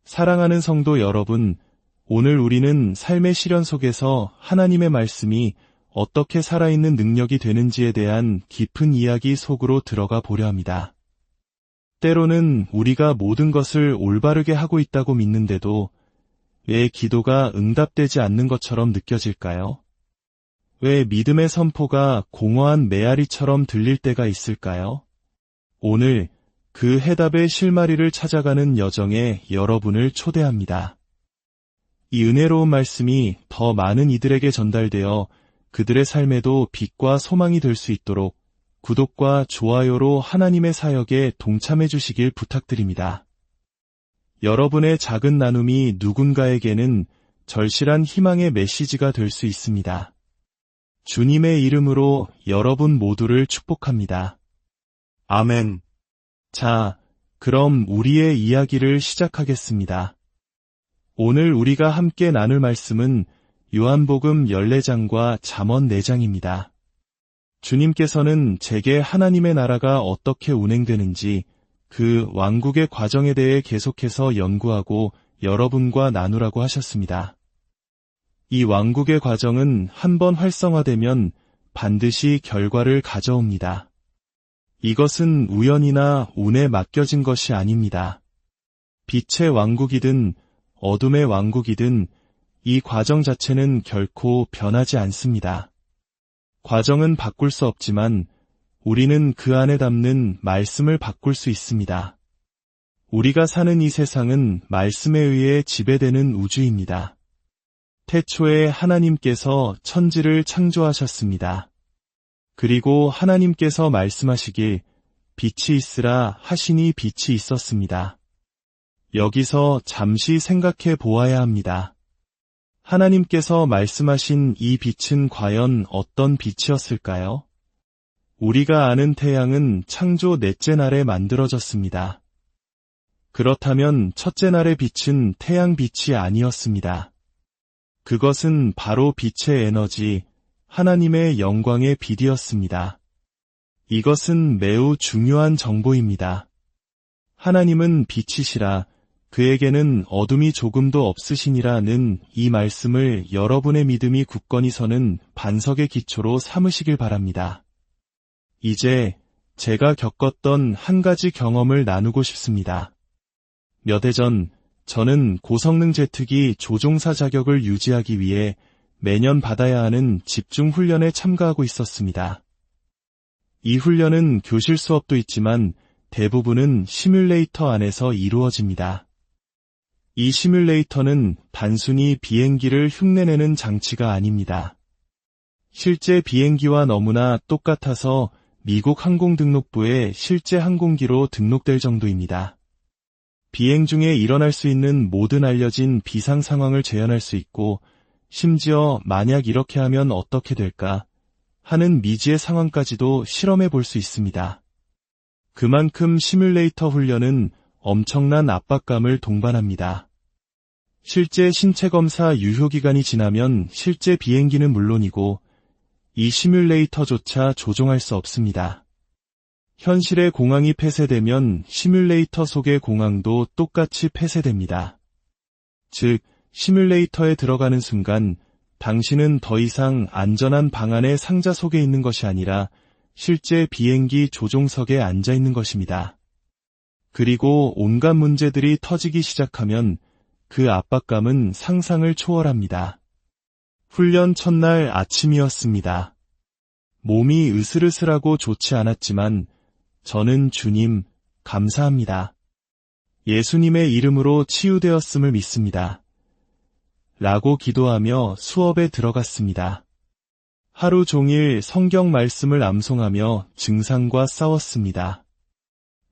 사랑하는 성도 여러분, 오늘 우리는 삶의 시련 속에서 하나님의 말씀이 어떻게 살아있는 능력이 되는지에 대한 깊은 이야기 속으로 들어가 보려 합니다. 때로는 우리가 모든 것을 올바르게 하고 있다고 믿는데도 왜 기도가 응답되지 않는 것처럼 느껴질까요? 왜 믿음의 선포가 공허한 메아리처럼 들릴 때가 있을까요? 오늘 그 해답의 실마리를 찾아가는 여정에 여러분을 초대합니다. 이 은혜로운 말씀이 더 많은 이들에게 전달되어 그들의 삶에도 빛과 소망이 될 수 있도록 구독과 좋아요로 하나님의 사역에 동참해 주시길 부탁드립니다. 여러분의 작은 나눔이 누군가에게는 절실한 희망의 메시지가 될 수 있습니다. 주님의 이름으로 여러분 모두를 축복합니다. 아멘. 자, 그럼 우리의 이야기를 시작하겠습니다. 오늘 우리가 함께 나눌 말씀은 요한복음 14장과 잠언 4장입니다. 주님께서는 제게 하나님의 나라가 어떻게 운행되는지 그 왕국의 과정에 대해 계속해서 연구하고 여러분과 나누라고 하셨습니다. 이 왕국의 과정은 한번 활성화되면 반드시 결과를 가져옵니다. 이것은 우연이나 운에 맡겨진 것이 아닙니다. 빛의 왕국이든 어둠의 왕국이든 이 과정 자체는 결코 변하지 않습니다. 과정은 바꿀 수 없지만 우리는 그 안에 담는 말씀을 바꿀 수 있습니다. 우리가 사는 이 세상은 말씀에 의해 지배되는 우주입니다. 태초에 하나님께서 천지를 창조하셨습니다. 그리고 하나님께서 말씀하시길 빛이 있으라 하시니 빛이 있었습니다. 여기서 잠시 생각해 보아야 합니다. 하나님께서 말씀하신 이 빛은 과연 어떤 빛이었을까요? 우리가 아는 태양은 창조 넷째 날에 만들어졌습니다. 그렇다면 첫째 날의 빛은 태양빛이 아니었습니다. 그것은 바로 빛의 에너지, 하나님의 영광의 빛이었습니다. 이것은 매우 중요한 정보입니다. 하나님은 빛이시라 그에게는 어둠이 조금도 없으시니라는 이 말씀을 여러분의 믿음이 굳건히 서는 반석의 기초로 삼으시길 바랍니다. 이제 제가 겪었던 한 가지 경험을 나누고 싶습니다. 몇 해 전 저는 고성능 제트기 조종사 자격을 유지하기 위해 매년 받아야 하는 집중 훈련에 참가하고 있었습니다. 이 훈련은 교실 수업도 있지만 대부분은 시뮬레이터 안에서 이루어집니다. 이 시뮬레이터는 단순히 비행기를 흉내내는 장치가 아닙니다. 실제 비행기와 너무나 똑같아서 미국 항공등록부에 실제 항공기로 등록될 정도입니다. 비행 중에 일어날 수 있는 모든 알려진 비상 상황을 재현할 수 있고 심지어 만약 이렇게 하면 어떻게 될까 하는 미지의 상황까지도 실험해 볼 수 있습니다. 그만큼 시뮬레이터 훈련은 엄청난 압박감을 동반합니다. 실제 신체 검사 유효기간이 지나면 실제 비행기는 물론이고 이 시뮬레이터조차 조종할 수 없습니다. 현실의 공항이 폐쇄되면 시뮬레이터 속의 공항도 똑같이 폐쇄됩니다. 즉, 시뮬레이터에 들어가는 순간 당신은 더 이상 안전한 방 안의 상자 속에 있는 것이 아니라 실제 비행기 조종석에 앉아 있는 것입니다. 그리고 온갖 문제들이 터지기 시작하면 그 압박감은 상상을 초월합니다. 훈련 첫날 아침이었습니다. 몸이 으슬으슬하고 좋지 않았지만 저는 주님, 감사합니다. 예수님의 이름으로 치유되었음을 믿습니다. 라고 기도하며 수업에 들어갔습니다. 하루 종일 성경 말씀을 암송하며 증상과 싸웠습니다.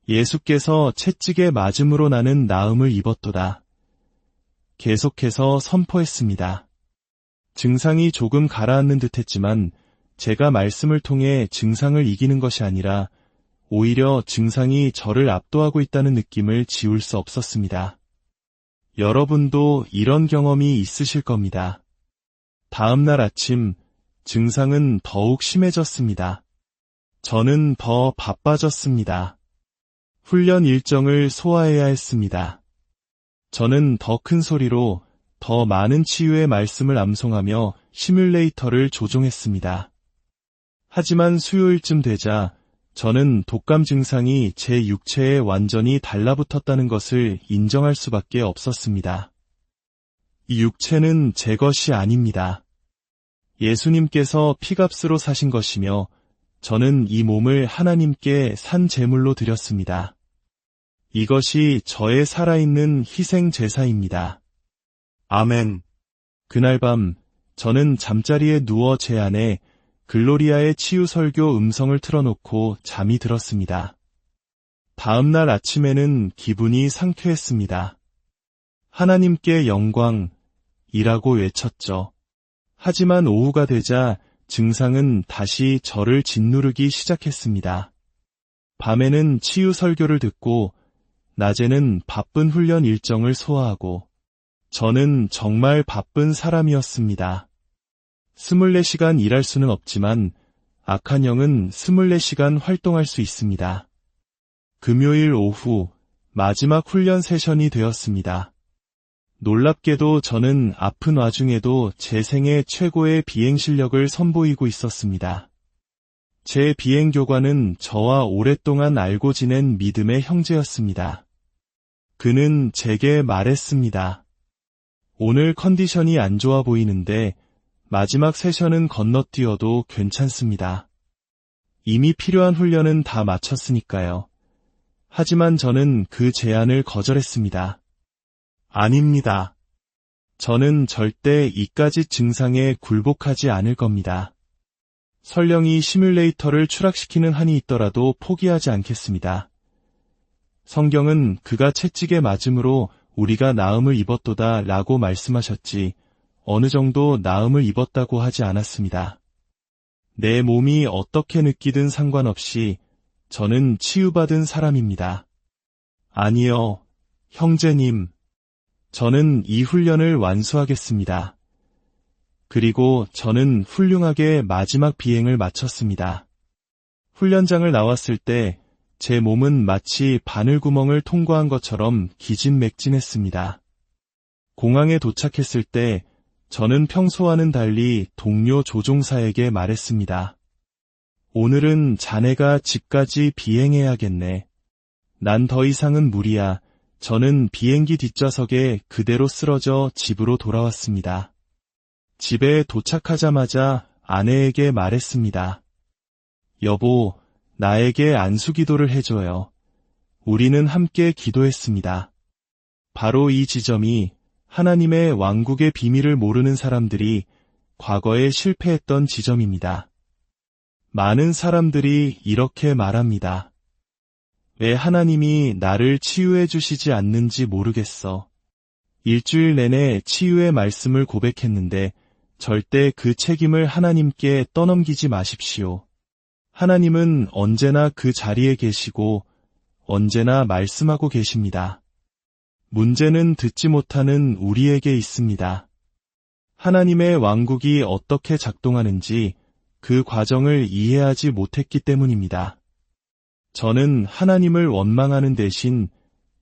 예수께서 채찍에 맞음으로 나는 나음을 입었도다. 계속해서 선포했습니다. 증상이 조금 가라앉는 듯했지만 제가 말씀을 통해 증상을 이기는 것이 아니라 오히려 증상이 저를 압도하고 있다는 느낌을 지울 수 없었습니다. 여러분도 이런 경험이 있으실 겁니다. 다음 날 아침 증상은 더욱 심해졌습니다. 저는 더 바빠졌습니다. 훈련 일정을 소화해야 했습니다. 저는 더 큰 소리로 더 많은 치유의 말씀을 암송하며 시뮬레이터를 조종했습니다. 하지만 수요일쯤 되자 저는 독감 증상이 제 육체에 완전히 달라붙었다는 것을 인정할 수밖에 없었습니다. 이 육체는 제 것이 아닙니다. 예수님께서 피값으로 사신 것이며 저는 이 몸을 하나님께 산 제물로 드렸습니다. 이것이 저의 살아있는 희생 제사입니다. 아멘. 그날 밤 저는 잠자리에 누워 제 안에 글로리아의 치유 설교 음성을 틀어놓고 잠이 들었습니다. 다음 날 아침에는 기분이 상쾌했습니다. 하나님께 영광이라고 외쳤죠. 하지만 오후가 되자 증상은 다시 저를 짓누르기 시작했습니다. 밤에는 치유 설교를 듣고 낮에는 바쁜 훈련 일정을 소화하고 저는 정말 바쁜 사람이었습니다. 24시간 일할 수는 없지만 악한 영은 24시간 활동할 수 있습니다. 금요일 오후 마지막 훈련 세션이 되었습니다. 놀랍게도 저는 아픈 와중에도 제 생애 최고의 비행 실력을 선보이고 있었습니다. 제 비행 교관은 저와 오랫동안 알고 지낸 믿음의 형제였습니다. 그는 제게 말했습니다. 오늘 컨디션이 안 좋아 보이는데 마지막 세션은 건너뛰어도 괜찮습니다. 이미 필요한 훈련은 다 마쳤으니까요. 하지만 저는 그 제안을 거절했습니다. 아닙니다. 저는 절대 이까지 증상에 굴복하지 않을 겁니다. 설령이 시뮬레이터를 추락시키는 한이 있더라도 포기하지 않겠습니다. 성경은 그가 채찍에 맞음으로 우리가 나음을 입었도다 라고 말씀하셨지 어느 정도 나음을 입었다고 하지 않았습니다. 내 몸이 어떻게 느끼든 상관없이 저는 치유받은 사람입니다. 아니요, 형제님. 저는 이 훈련을 완수하겠습니다. 그리고 저는 훌륭하게 마지막 비행을 마쳤습니다. 훈련장을 나왔을 때 제 몸은 마치 바늘구멍을 통과한 것처럼 기진맥진했습니다. 공항에 도착했을 때 저는 평소와는 달리 동료 조종사에게 말했습니다. 오늘은 자네가 집까지 비행해야겠네. 난 더 이상은 무리야. 저는 비행기 뒷좌석에 그대로 쓰러져 집으로 돌아왔습니다. 집에 도착하자마자 아내에게 말했습니다. 여보, 나에게 안수기도를 해줘요. 우리는 함께 기도했습니다. 바로 이 지점이 하나님의 왕국의 비밀을 모르는 사람들이 과거에 실패했던 지점입니다. 많은 사람들이 이렇게 말합니다. 왜 하나님이 나를 치유해 주시지 않는지 모르겠어. 일주일 내내 치유의 말씀을 고백했는데 절대 그 책임을 하나님께 떠넘기지 마십시오. 하나님은 언제나 그 자리에 계시고 언제나 말씀하고 계십니다. 문제는 듣지 못하는 우리에게 있습니다. 하나님의 왕국이 어떻게 작동하는지 그 과정을 이해하지 못했기 때문입니다. 저는 하나님을 원망하는 대신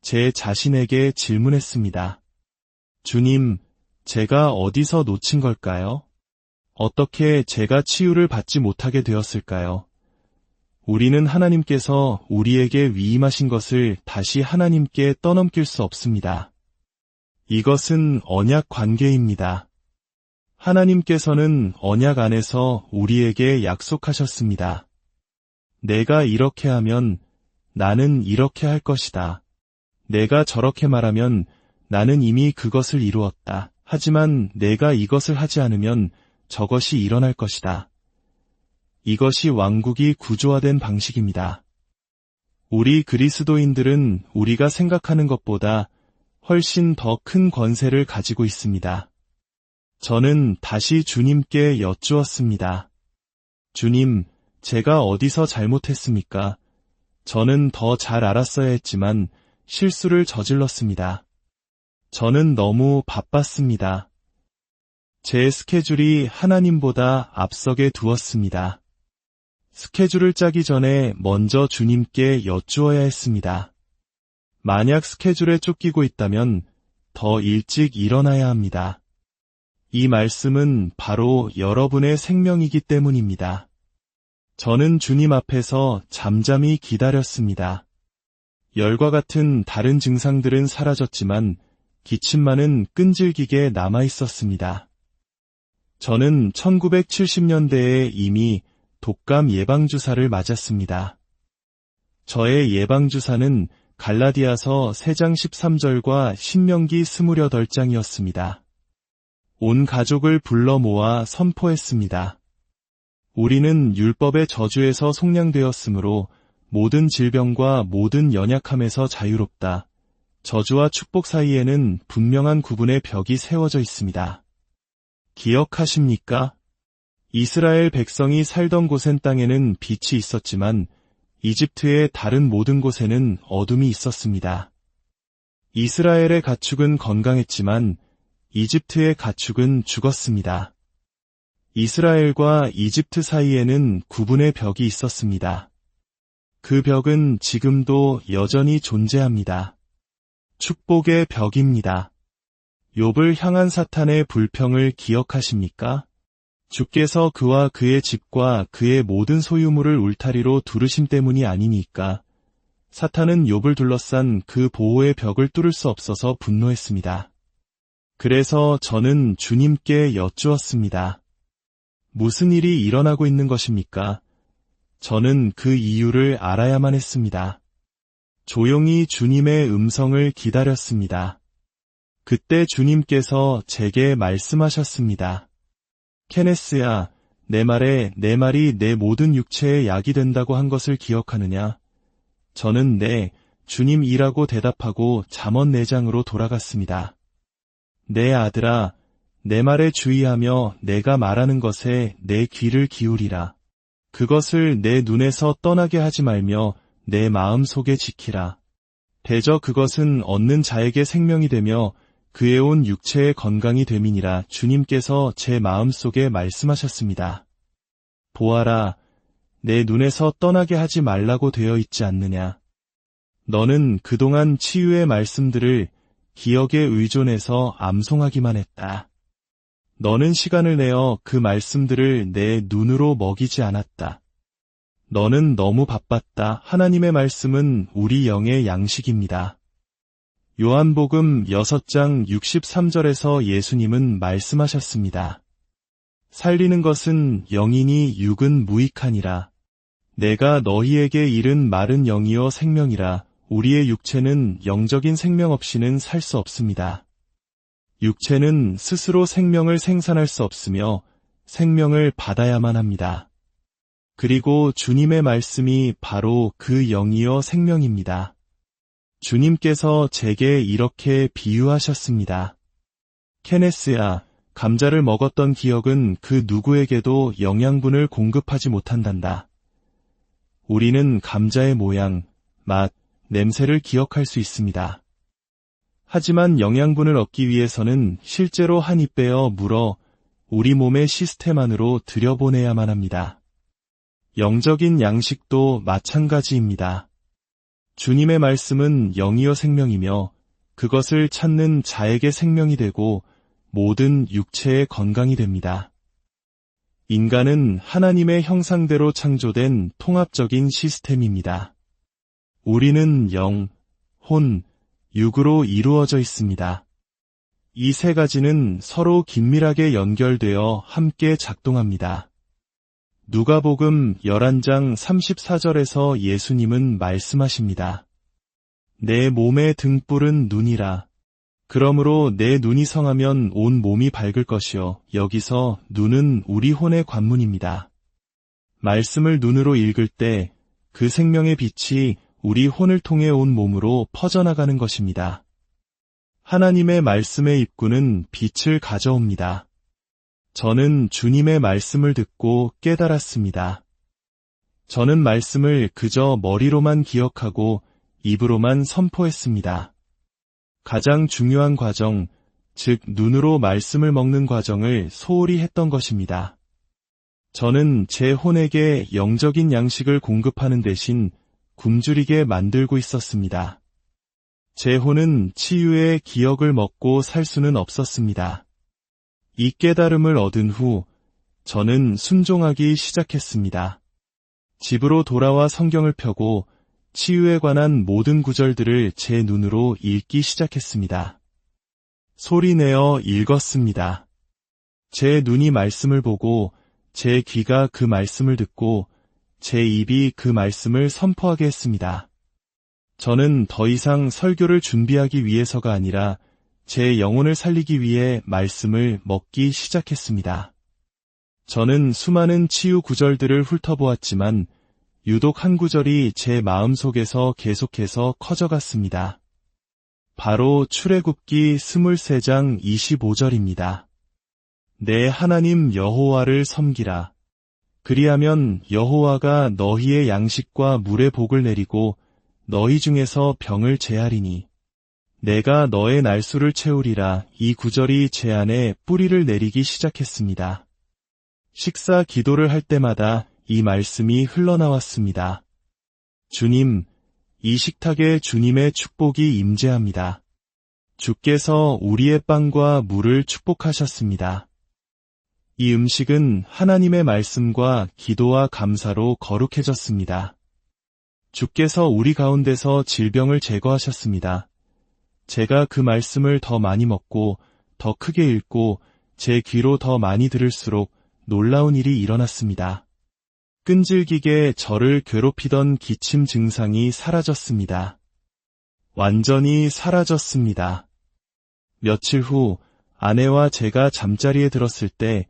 제 자신에게 질문했습니다. 주님, 제가 어디서 놓친 걸까요? 어떻게 제가 치유를 받지 못하게 되었을까요? 우리는 하나님께서 우리에게 위임하신 것을 다시 하나님께 떠넘길 수 없습니다. 이것은 언약 관계입니다. 하나님께서는 언약 안에서 우리에게 약속하셨습니다. 내가 이렇게 하면 나는 이렇게 할 것이다. 내가 저렇게 말하면 나는 이미 그것을 이루었다. 하지만 내가 이것을 하지 않으면 저것이 일어날 것이다. 이것이 왕국이 구조화된 방식입니다. 우리 그리스도인들은 우리가 생각하는 것보다 훨씬 더 큰 권세를 가지고 있습니다. 저는 다시 주님께 여쭈었습니다. 주님, 제가 어디서 잘못했습니까? 저는 더 잘 알았어야 했지만 실수를 저질렀습니다. 저는 너무 바빴습니다. 제 스케줄이 하나님보다 앞서게 두었습니다. 스케줄을 짜기 전에 먼저 주님께 여쭈어야 했습니다. 만약 스케줄에 쫓기고 있다면 더 일찍 일어나야 합니다. 이 말씀은 바로 여러분의 생명이기 때문입니다. 저는 주님 앞에서 잠잠히 기다렸습니다. 열과 같은 다른 증상들은 사라졌지만 기침만은 끈질기게 남아 있었습니다. 저는 1970년대에 이미 독감 예방주사를 맞았습니다. 저의 예방주사는 갈라디아서 3장 13절과 신명기 28장이었습니다. 온 가족을 불러 모아 선포했습니다. 우리는 율법의 저주에서 속량되었으므로 모든 질병과 모든 연약함에서 자유롭다. 저주와 축복 사이에는 분명한 구분의 벽이 세워져 있습니다. 기억하십니까? 이스라엘 백성이 살던 고센 땅에는 빛이 있었지만 이집트의 다른 모든 곳에는 어둠이 있었습니다. 이스라엘의 가축은 건강했지만 이집트의 가축은 죽었습니다. 이스라엘과 이집트 사이에는 구분의 벽이 있었습니다. 그 벽은 지금도 여전히 존재합니다. 축복의 벽입니다. 욥을 향한 사탄의 불평을 기억하십니까? 주께서 그와 그의 집과 그의 모든 소유물을 울타리로 두르심 때문이 아니니까 사탄은 욥을 둘러싼 그 보호의 벽을 뚫을 수 없어서 분노했습니다. 그래서 저는 주님께 여쭈었습니다. 무슨 일이 일어나고 있는 것입니까? 저는 그 이유를 알아야만 했습니다. 조용히 주님의 음성을 기다렸습니다. 그때 주님께서 제게 말씀하셨습니다. 케네스야, 내 말이 내 모든 육체에 약이 된다고 한 것을 기억하느냐? 저는 네, 주님이라고 대답하고 잠언 4장으로 돌아갔습니다. 내 아들아, 내 말에 주의하며 내가 말하는 것에 내 귀를 기울이라. 그것을 내 눈에서 떠나게 하지 말며 내 마음 속에 지키라. 대저 그것은 얻는 자에게 생명이 되며 그의 온 육체의 건강이 됨이니라. 주님께서 제 마음 속에 말씀하셨습니다. 보아라, 내 눈에서 떠나게 하지 말라고 되어 있지 않느냐. 너는 그동안 치유의 말씀들을 기억에 의존해서 암송하기만 했다. 너는 시간을 내어 그 말씀들을 내 눈으로 먹이지 않았다. 너는 너무 바빴다. 하나님의 말씀은 우리 영의 양식입니다. 요한복음 6장 63절에서 예수님은 말씀하셨습니다. 살리는 것은 영이니 육은 무익하니라. 내가 너희에게 이른 말은 영이요 생명이라. 우리의 육체는 영적인 생명 없이는 살 수 없습니다. 육체는 스스로 생명을 생산할 수 없으며 생명을 받아야만 합니다. 그리고 주님의 말씀이 바로 그 영이요 생명입니다. 주님께서 제게 이렇게 비유하셨습니다. 케네스야, 감자를 먹었던 기억은 그 누구에게도 영양분을 공급하지 못한단다. 우리는 감자의 모양, 맛, 냄새를 기억할 수 있습니다. 하지만 영양분을 얻기 위해서는 실제로 한 입 빼어 물어 우리 몸의 시스템 안으로 들여보내야만 합니다. 영적인 양식도 마찬가지입니다. 주님의 말씀은 영이요 생명이며 그것을 찾는 자에게 생명이 되고 모든 육체의 건강이 됩니다. 인간은 하나님의 형상대로 창조된 통합적인 시스템입니다. 우리는 영, 혼, 육으로 이루어져 있습니다. 이 세 가지는 서로 긴밀하게 연결되어 함께 작동합니다. 누가복음 11장 34절에서 예수님은 말씀하십니다. 내 몸의 등불은 눈이라. 그러므로 내 눈이 성하면 온 몸이 밝을 것이요. 여기서 눈은 우리 혼의 관문입니다. 말씀을 눈으로 읽을 때 그 생명의 빛이 우리 혼을 통해 온 몸으로 퍼져나가는 것입니다. 하나님의 말씀의 입구는 빛을 가져옵니다. 저는 주님의 말씀을 듣고 깨달았습니다. 저는 말씀을 그저 머리로만 기억하고 입으로만 선포했습니다. 가장 중요한 과정, 즉 눈으로 말씀을 먹는 과정을 소홀히 했던 것입니다. 저는 제 혼에게 영적인 양식을 공급하는 대신 굶주리게 만들고 있었습니다. 제 혼은 치유의 기억을 먹고 살 수는 없었습니다. 이 깨달음을 얻은 후 저는 순종하기 시작했습니다. 집으로 돌아와 성경을 펴고 치유에 관한 모든 구절들을 제 눈으로 읽기 시작했습니다. 소리내어 읽었습니다. 제 눈이 말씀을 보고 제 귀가 그 말씀을 듣고 제 입이 그 말씀을 선포하게 했습니다. 저는 더 이상 설교를 준비하기 위해서가 아니라 제 영혼을 살리기 위해 말씀을 먹기 시작했습니다. 저는 수많은 치유 구절들을 훑어보았지만 유독 한 구절이 제 마음속에서 계속해서 커져갔습니다. 바로 출애굽기 23장 25절입니다. 내 하나님 여호와를 섬기라. 그리하면 여호와가 너희의 양식과 물의 복을 내리고 너희 중에서 병을 제하리니 내가 너의 날수를 채우리라. 이 구절이 제 안에 뿌리를 내리기 시작했습니다. 식사 기도를 할 때마다 이 말씀이 흘러나왔습니다. 주님, 이 식탁에 주님의 축복이 임재합니다. 주께서 우리의 빵과 물을 축복하셨습니다. 이 음식은 하나님의 말씀과 기도와 감사로 거룩해졌습니다. 주께서 우리 가운데서 질병을 제거하셨습니다. 제가 그 말씀을 더 많이 먹고 더 크게 읽고 제 귀로 더 많이 들을수록 놀라운 일이 일어났습니다. 끈질기게 저를 괴롭히던 기침 증상이 사라졌습니다. 완전히 사라졌습니다. 며칠 후 아내와 제가 잠자리에 들었을 때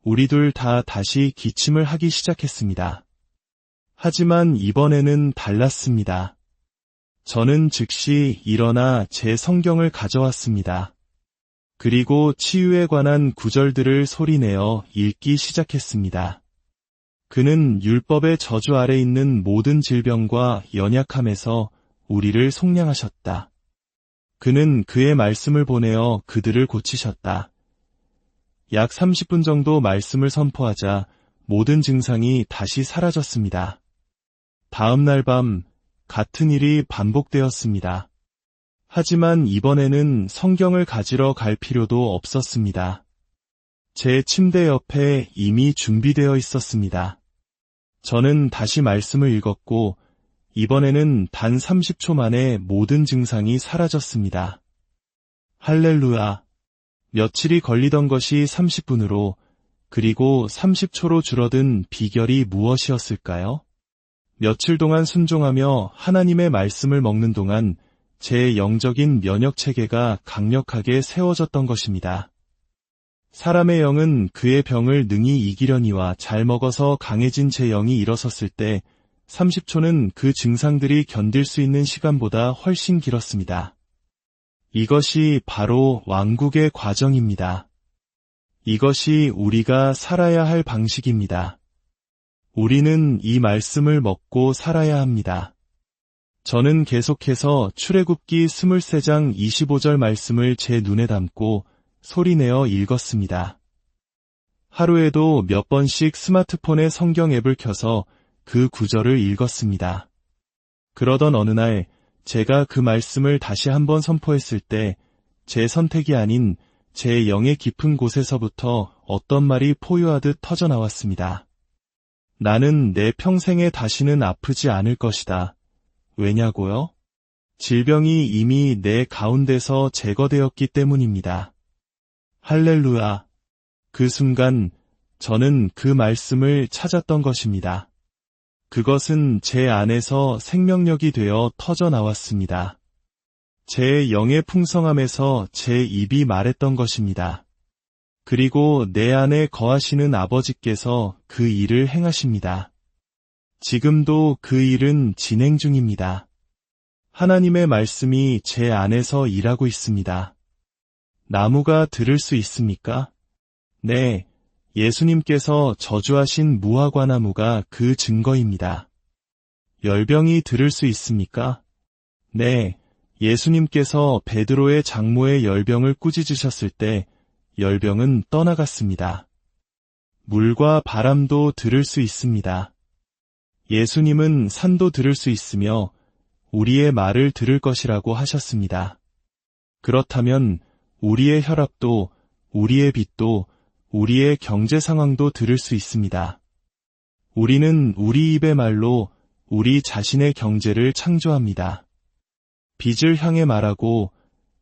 우리 둘 다 다시 기침을 하기 시작했습니다. 하지만 이번에는 달랐습니다. 저는 즉시 일어나 제 성경을 가져왔습니다. 그리고 치유에 관한 구절들을 소리내어 읽기 시작했습니다. 그는 율법의 저주 아래 있는 모든 질병과 연약함에서 우리를 속량하셨다. 그는 그의 말씀을 보내어 그들을 고치셨다. 약 30분 정도 말씀을 선포하자 모든 증상이 다시 사라졌습니다. 다음 날 밤 같은 일이 반복되었습니다. 하지만 이번에는 성경을 가지러 갈 필요도 없었습니다. 제 침대 옆에 이미 준비되어 있었습니다. 저는 다시 말씀을 읽었고 이번에는 단 30초 만에 모든 증상이 사라졌습니다. 할렐루야. 며칠이 걸리던 것이 30분으로 그리고 30초로 줄어든 비결이 무엇이었을까요? 며칠 동안 순종하며 하나님의 말씀을 먹는 동안 제 영적인 면역체계가 강력하게 세워졌던 것입니다. 사람의 영은 그의 병을 능히 이기려니와 잘 먹어서 강해진 제 영이 일어섰을 때 30초는 그 증상들이 견딜 수 있는 시간보다 훨씬 길었습니다. 이것이 바로 왕국의 과정입니다. 이것이 우리가 살아야 할 방식입니다. 우리는 이 말씀을 먹고 살아야 합니다. 저는 계속해서 출애굽기 23장 25절 말씀을 제 눈에 담고 소리내어 읽었습니다. 하루에도 몇 번씩 스마트폰의 성경 앱을 켜서 그 구절을 읽었습니다. 그러던 어느 날 제가 그 말씀을 다시 한번 선포했을 때 제 선택이 아닌 제 영의 깊은 곳에서부터 어떤 말이 포효하듯 터져나왔습니다. 나는 내 평생에 다시는 아프지 않을 것이다. 왜냐고요? 질병이 이미 내 가운데서 제거되었기 때문입니다. 할렐루야. 그 순간 저는 그 말씀을 찾았던 것입니다. 그것은 제 안에서 생명력이 되어 터져나왔습니다. 제 영의 풍성함에서 제 입이 말했던 것입니다. 그리고 내 안에 거하시는 아버지께서 그 일을 행하십니다. 지금도 그 일은 진행 중입니다. 하나님의 말씀이 제 안에서 일하고 있습니다. 나무가 들을 수 있습니까? 네, 예수님께서 저주하신 무화과나무가 그 증거입니다. 열병이 들을 수 있습니까? 네, 예수님께서 베드로의 장모의 열병을 꾸짖으셨을 때 열병은 떠나갔습니다. 물과 바람도 들을 수 있습니다. 예수님은 산도 들을 수 있으며 우리의 말을 들을 것이라고 하셨습니다. 그렇다면 우리의 혈압도, 우리의 빚도, 우리의 경제 상황도 들을 수 있습니다. 우리는 우리 입의 말로 우리 자신의 경제를 창조합니다. 빚을 향해 말하고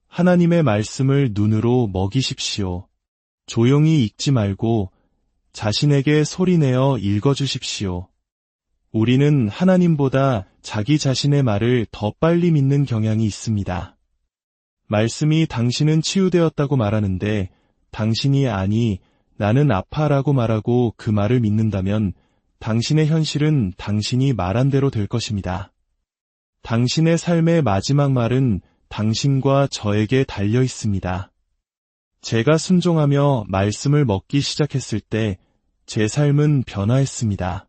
하나님의 말씀을 눈으로 먹이십시오. 조용히 읽지 말고 자신에게 소리내어 읽어주십시오. 우리는 하나님보다 자기 자신의 말을 더 빨리 믿는 경향이 있습니다. 말씀이 당신은 치유되었다고 말하는데 당신이 아니 나는 아파라고 말하고 그 말을 믿는다면 당신의 현실은 당신이 말한 대로 될 것입니다. 당신의 삶의 마지막 말은 당신과 저에게 달려 있습니다. 제가 순종하며 말씀을 먹기 시작했을 때 제 삶은 변화했습니다.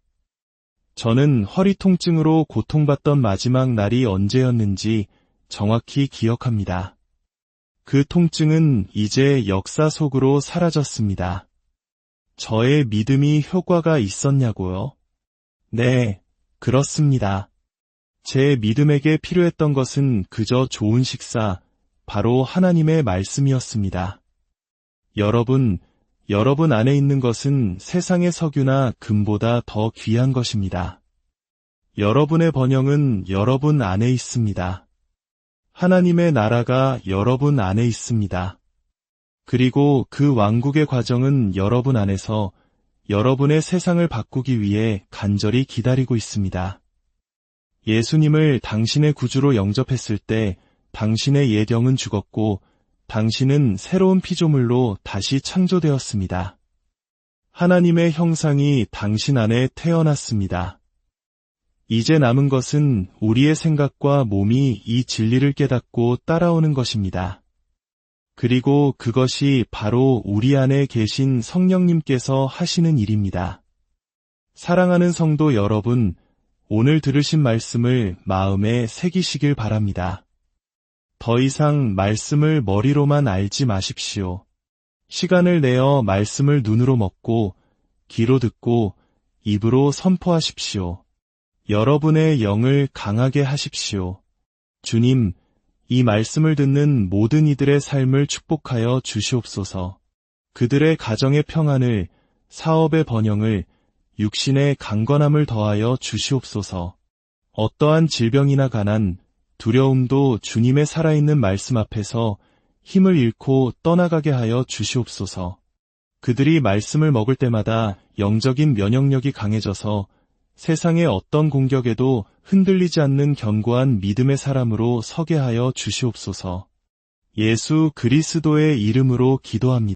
저는 허리 통증으로 고통받던 마지막 날이 언제였는지 정확히 기억합니다. 그 통증은 이제 역사 속으로 사라졌습니다. 저의 믿음이 효과가 있었냐고요? 네, 그렇습니다. 제 믿음에게 필요했던 것은 그저 좋은 식사, 바로 하나님의 말씀이었습니다. 여러분 안에 있는 것은 세상의 석유나 금보다 더 귀한 것입니다. 여러분의 번영은 여러분 안에 있습니다. 하나님의 나라가 여러분 안에 있습니다. 그리고 그 왕국의 과정은 여러분 안에서 여러분의 세상을 바꾸기 위해 간절히 기다리고 있습니다. 예수님을 당신의 구주로 영접했을 때 당신의 옛 영은 죽었고 당신은 새로운 피조물로 다시 창조되었습니다. 하나님의 형상이 당신 안에 태어났습니다. 이제 남은 것은 우리의 생각과 몸이 이 진리를 깨닫고 따라오는 것입니다. 그리고 그것이 바로 우리 안에 계신 성령님께서 하시는 일입니다. 사랑하는 성도 여러분, 오늘 들으신 말씀을 마음에 새기시길 바랍니다. 더 이상 말씀을 머리로만 알지 마십시오. 시간을 내어 말씀을 눈으로 먹고 귀로 듣고 입으로 선포하십시오. 여러분의 영을 강하게 하십시오. 주님, 이 말씀을 듣는 모든 이들의 삶을 축복하여 주시옵소서. 그들의 가정의 평안을, 사업의 번영을, 육신의 강건함을 더하여 주시옵소서. 어떠한 질병이나 가난, 두려움도 주님의 살아있는 말씀 앞에서 힘을 잃고 떠나가게 하여 주시옵소서. 그들이 말씀을 먹을 때마다 영적인 면역력이 강해져서 세상의 어떤 공격에도 흔들리지 않는 견고한 믿음의 사람으로 서게 하여 주시옵소서. 예수 그리스도의 이름으로 기도합니다.